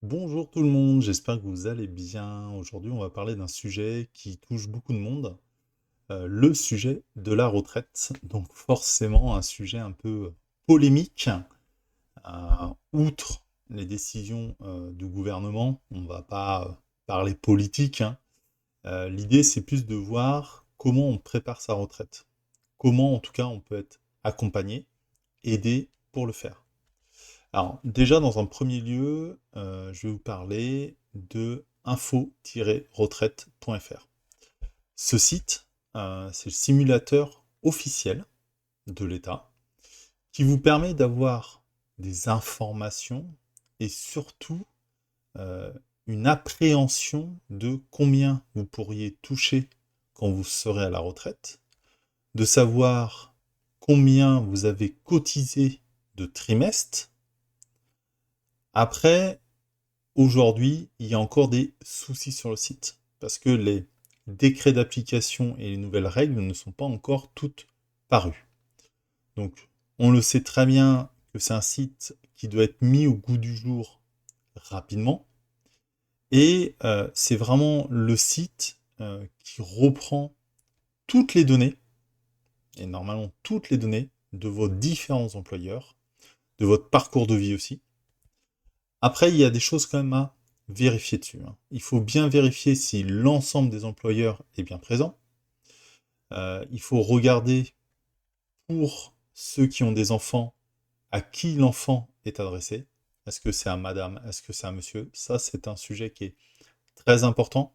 Bonjour tout le monde, j'espère que vous allez bien. Aujourd'hui, on va parler d'un sujet qui touche beaucoup de monde, le sujet de la retraite. Donc forcément, un sujet un peu polémique. Outre les décisions du gouvernement, on va pas parler politique, hein. L'idée, c'est plus de voir comment on prépare sa retraite. Comment, en tout cas, on peut être accompagné, aidé pour le faire. Alors, déjà, dans un premier lieu, je vais vous parler de info-retraite.fr. Ce site, c'est le simulateur officiel de l'État qui vous permet d'avoir des informations et surtout euh, une appréhension de combien vous pourriez toucher quand vous serez à la retraite, de savoir combien vous avez cotisé de trimestres. Après, aujourd'hui, il y a encore des soucis sur le site parce que les décrets d'application et les nouvelles règles ne sont pas encore toutes parues. Donc, on le sait très bien que c'est un site qui doit être mis au goût du jour rapidement. Et c'est vraiment le site qui reprend toutes les données, et normalement toutes les données, de vos différents employeurs, de votre parcours de vie aussi. Après, il y a des choses quand même à vérifier dessus, hein. Il faut bien vérifier si l'ensemble des employeurs est bien présent. Il faut regarder pour ceux qui ont des enfants, à qui l'enfant est adressé. Est-ce que c'est un madame? Est-ce que c'est un monsieur? Ça, c'est un sujet qui est très important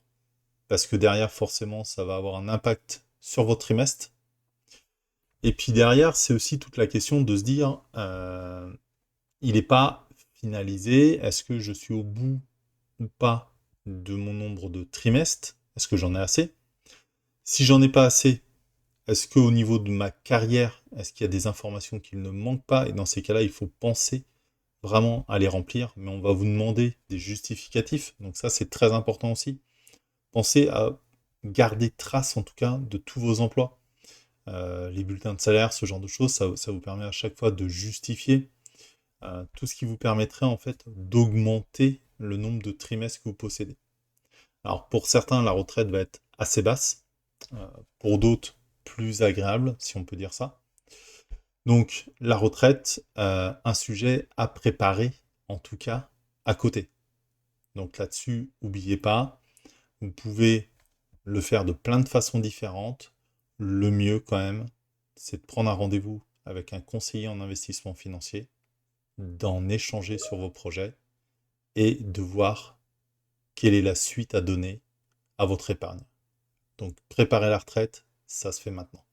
parce que derrière, forcément, ça va avoir un impact sur votre trimestre. Et puis derrière, c'est aussi toute la question de se dire, il n'est pas finalisé. Est-ce que je suis au bout ou pas de mon nombre de trimestres? Est-ce que j'en ai assez? Si j'en ai pas assez, est-ce qu'au niveau de ma carrière, est-ce qu'il y a des informations qui ne manquent pas? Et dans ces cas-là, il faut penser vraiment à les remplir, mais on va vous demander des justificatifs. Donc ça, c'est très important aussi. Pensez à garder trace, en tout cas, de tous vos emplois. Les bulletins de salaire, ce genre de choses, ça vous permet à chaque fois de justifier tout ce qui vous permettrait en fait d'augmenter le nombre de trimestres que vous possédez. Alors pour certains, la retraite va être assez basse, euh, pour d'autres plus agréable, si on peut dire ça. Donc la retraite, un sujet à préparer, en tout cas à côté. Donc là-dessus, n'oubliez pas, vous pouvez le faire de plein de façons différentes. Le mieux quand même, c'est de prendre un rendez-vous avec un conseiller en investissement financier, d'en échanger sur vos projets et de voir quelle est la suite à donner à votre épargne. Donc préparer la retraite, ça se fait maintenant.